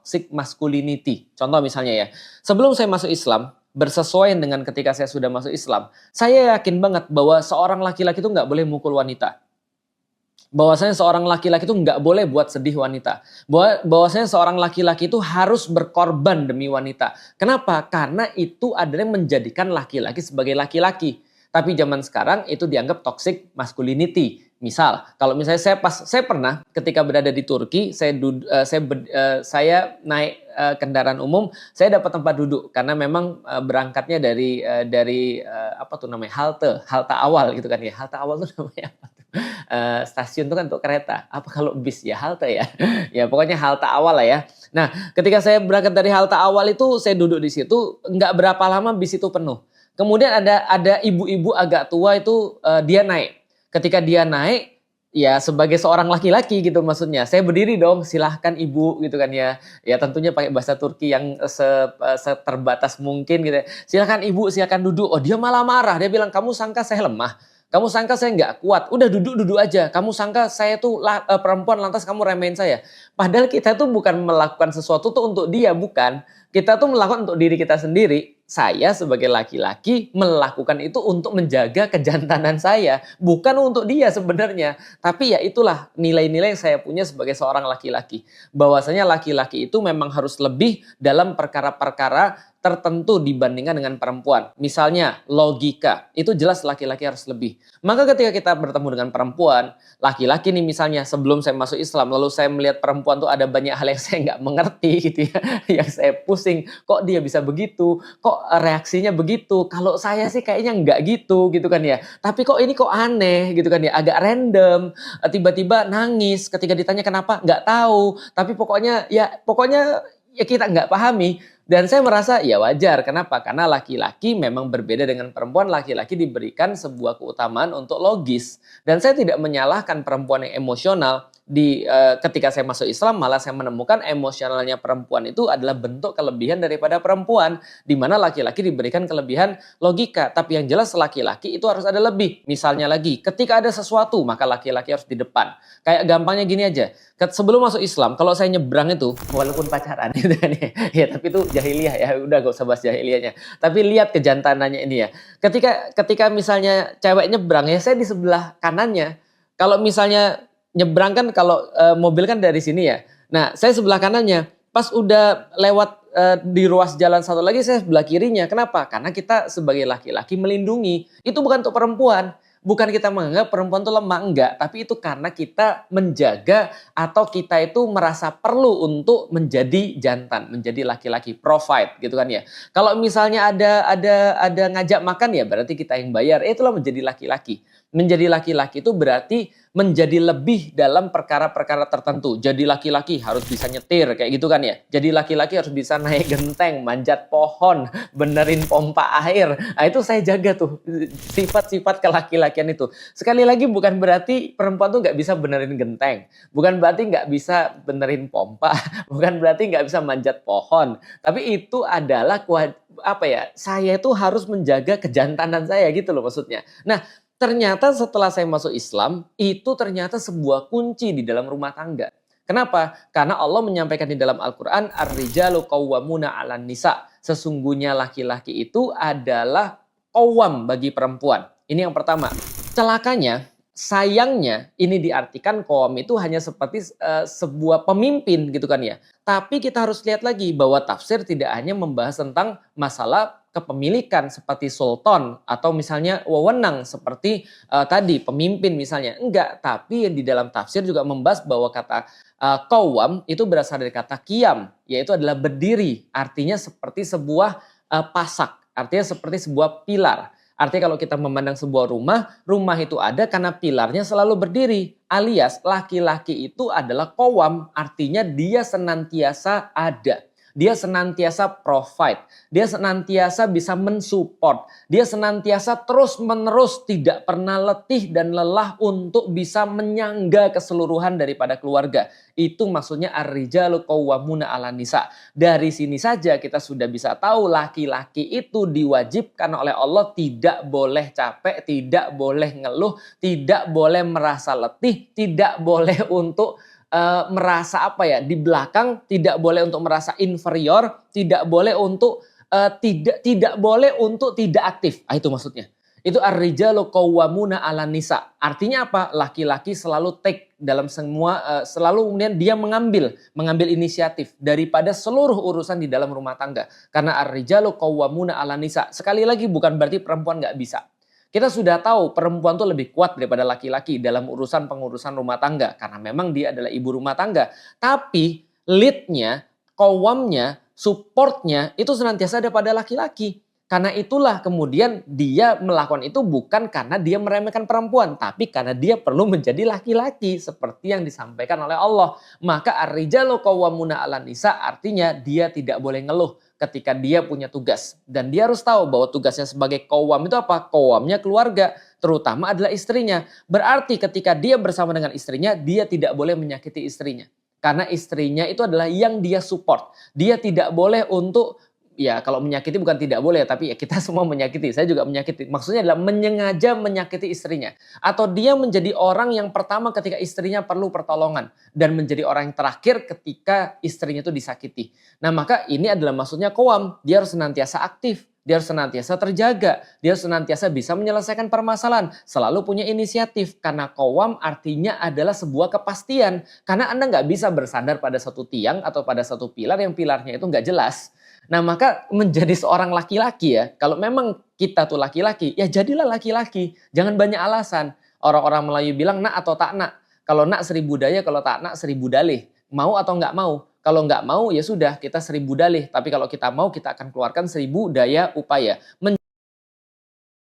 toxic masculinity. Contoh misalnya ya, sebelum saya masuk Islam, bersesuaian dengan ketika saya sudah masuk Islam, saya yakin banget bahwa seorang laki-laki itu nggak boleh mukul wanita. Bahwasanya seorang laki-laki itu nggak boleh buat sedih wanita. Bahwasanya seorang laki-laki itu harus berkorban demi wanita. Kenapa? Karena itu adalah yang menjadikan laki-laki sebagai laki-laki. Tapi zaman sekarang itu dianggap toxic masculinity. Misal, kalau misalnya saya pernah ketika berada di Turki, saya naik kendaraan umum, saya dapat tempat duduk karena memang berangkatnya dari apa tuh namanya, halte awal gitu kan ya. Halte awal tuh namanya apa tuh? Stasiun itu kan untuk kereta. Apa kalau bis ya, halte ya? Ya pokoknya halte awal lah ya. Nah, ketika saya berangkat dari halte awal itu, saya duduk di situ, nggak berapa lama bis itu penuh. Kemudian ada ibu-ibu agak tua itu, dia naik. Ketika dia naik, ya sebagai seorang laki-laki gitu maksudnya, saya berdiri dong, silahkan ibu gitu kan ya. Ya tentunya pakai bahasa Turki yang seterbatas mungkin gitu. Silahkan ibu, silahkan duduk. Oh dia malah marah, dia bilang kamu sangka saya lemah. Kamu sangka saya nggak kuat, udah duduk-duduk aja. Kamu sangka saya tuh perempuan lantas kamu remehin saya. Padahal kita tuh bukan melakukan sesuatu tuh untuk dia, bukan. Kita tuh melakukan untuk diri kita sendiri. Saya sebagai laki-laki melakukan itu untuk menjaga kejantanan saya. Bukan untuk dia sebenarnya. Tapi ya itulah nilai-nilai yang saya punya sebagai seorang laki-laki. Bahwasanya laki-laki itu memang harus lebih dalam perkara-perkara tertentu dibandingkan dengan perempuan. Misalnya logika, itu jelas laki-laki harus lebih. Maka ketika kita bertemu dengan perempuan, laki-laki nih misalnya sebelum saya masuk Islam, lalu saya melihat perempuan tuh ada banyak hal yang saya nggak mengerti gitu ya, yang saya pusing, kok dia bisa begitu, kok reaksinya begitu, kalau saya sih kayaknya nggak gitu kan ya, tapi kok ini kok aneh gitu kan ya, agak random, tiba-tiba nangis ketika ditanya kenapa, nggak tahu, tapi pokoknya ya kita nggak pahami. Dan saya merasa ya wajar. Kenapa? Karena laki-laki memang berbeda dengan perempuan. Laki-laki diberikan sebuah keutamaan untuk logis. Dan saya tidak menyalahkan perempuan yang emosional. Ketika saya masuk Islam, malah saya menemukan emosionalnya perempuan itu adalah bentuk kelebihan daripada perempuan. Di mana laki-laki diberikan kelebihan logika. Tapi yang jelas laki-laki itu harus ada lebih. Misalnya lagi, ketika ada sesuatu, maka laki-laki harus di depan. Kayak gampangnya gini aja. Sebelum masuk Islam, kalau saya nyebrang itu, walaupun pacaran gitu kan ya, tapi itu jahiliyah ya, udah gak usah bahas jahiliyahnya. Tapi lihat kejantanannya ini ya. Ketika misalnya cewek nyebrang ya, saya di sebelah kanannya. Kalau misalnya nyebrang kan kalau mobil kan dari sini ya. Nah, saya sebelah kanannya. Pas udah lewat di ruas jalan satu lagi, saya sebelah kirinya. Kenapa? Karena kita sebagai laki-laki melindungi. Itu bukan untuk perempuan. Bukan kita menganggap perempuan itu lemah, enggak. Tapi itu karena kita menjaga atau kita itu merasa perlu untuk menjadi jantan, menjadi laki-laki, provide gitu kan ya. Kalau misalnya ada ngajak makan ya berarti kita yang bayar. Itulah menjadi laki-laki. Menjadi laki-laki itu berarti menjadi lebih dalam perkara-perkara tertentu. Jadi laki-laki harus bisa nyetir kayak gitu kan ya. Jadi laki-laki harus bisa naik genteng, manjat pohon, benerin pompa air. Nah itu saya jaga tuh sifat-sifat kelaki-lakian itu. Sekali lagi bukan berarti perempuan tuh nggak bisa benerin genteng. Bukan berarti nggak bisa benerin pompa. Bukan berarti nggak bisa manjat pohon. Tapi itu adalah saya itu harus menjaga kejantanan saya gitu loh maksudnya. Nah, ternyata setelah saya masuk Islam, itu ternyata sebuah kunci di dalam rumah tangga. Kenapa? Karena Allah menyampaikan di dalam Al-Quran, Ar-rijalu qawwamuna 'alan nisa. Sesungguhnya laki-laki itu adalah qawwam bagi perempuan. Ini yang pertama. Celakanya, sayangnya ini diartikan qawwam itu hanya seperti sebuah pemimpin gitu kan ya. Tapi kita harus lihat lagi bahwa tafsir tidak hanya membahas tentang masalah kepemilikan seperti sultan atau misalnya wewenang seperti tadi pemimpin misalnya. Enggak, tapi di dalam tafsir juga membahas bahwa kata qawwam itu berasal dari kata qiyam, yaitu adalah berdiri. Artinya seperti sebuah pasak, artinya seperti sebuah pilar. Artinya kalau kita memandang sebuah rumah itu ada karena pilarnya selalu berdiri. Alias laki-laki itu adalah qawwam, artinya dia senantiasa ada. Dia senantiasa provide, dia senantiasa bisa mensupport, dia senantiasa terus-menerus tidak pernah letih dan lelah untuk bisa menyangga keseluruhan daripada keluarga. Itu maksudnya ar-rijalu qawwamuna 'alan nisa. Dari sini saja kita sudah bisa tahu laki-laki itu diwajibkan oleh Allah tidak boleh capek, tidak boleh ngeluh, tidak boleh merasa letih, tidak boleh untuk merasa apa ya, di belakang, tidak boleh untuk merasa inferior, tidak boleh untuk tidak boleh untuk tidak aktif. Itu maksudnya. Itu ar-rijalu qawwamuna 'alan nisa. Artinya apa? Laki-laki selalu take dalam semua, selalu kemudian dia mengambil inisiatif daripada seluruh urusan di dalam rumah tangga. Karena ar-rijalu qawwamuna 'alan nisa. Sekali lagi bukan berarti perempuan nggak bisa. Kita sudah tahu perempuan tuh lebih kuat daripada laki-laki dalam pengurusan rumah tangga. Karena memang dia adalah ibu rumah tangga. Tapi leadnya, qawwamnya, supportnya itu senantiasa ada pada laki-laki. Karena itulah kemudian dia melakukan itu bukan karena dia meremehkan perempuan, tapi karena dia perlu menjadi laki-laki seperti yang disampaikan oleh Allah. Maka ar-rijalu qawwamuna 'alan nisa artinya dia tidak boleh ngeluh ketika dia punya tugas. Dan dia harus tahu bahwa tugasnya sebagai qawwam itu apa? Qawwamnya keluarga, terutama adalah istrinya. Berarti ketika dia bersama dengan istrinya, dia tidak boleh menyakiti istrinya. Karena istrinya itu adalah yang dia support. Dia tidak boleh untuk, ya kalau menyakiti bukan tidak boleh, tapi ya kita semua menyakiti, saya juga menyakiti. Maksudnya adalah menyengaja menyakiti istrinya. Atau dia menjadi orang yang pertama ketika istrinya perlu pertolongan. Dan menjadi orang yang terakhir ketika istrinya itu disakiti. Nah maka ini adalah maksudnya qawwam. Dia harus senantiasa aktif, dia harus senantiasa terjaga, dia harus senantiasa bisa menyelesaikan permasalahan. Selalu punya inisiatif. Karena qawwam artinya adalah sebuah kepastian. Karena Anda nggak bisa bersandar pada satu tiang atau pada satu pilar yang pilarnya itu nggak jelas. Nah maka menjadi seorang laki-laki ya, kalau memang kita tuh laki-laki, ya jadilah laki-laki. Jangan banyak alasan. Orang-orang Melayu bilang nak atau tak nak. Kalau nak 1000 daya, kalau tak nak 1000 dalih. Mau atau nggak mau? Kalau nggak mau ya sudah kita 1000 dalih. Tapi kalau kita mau kita akan keluarkan 1000 daya upaya.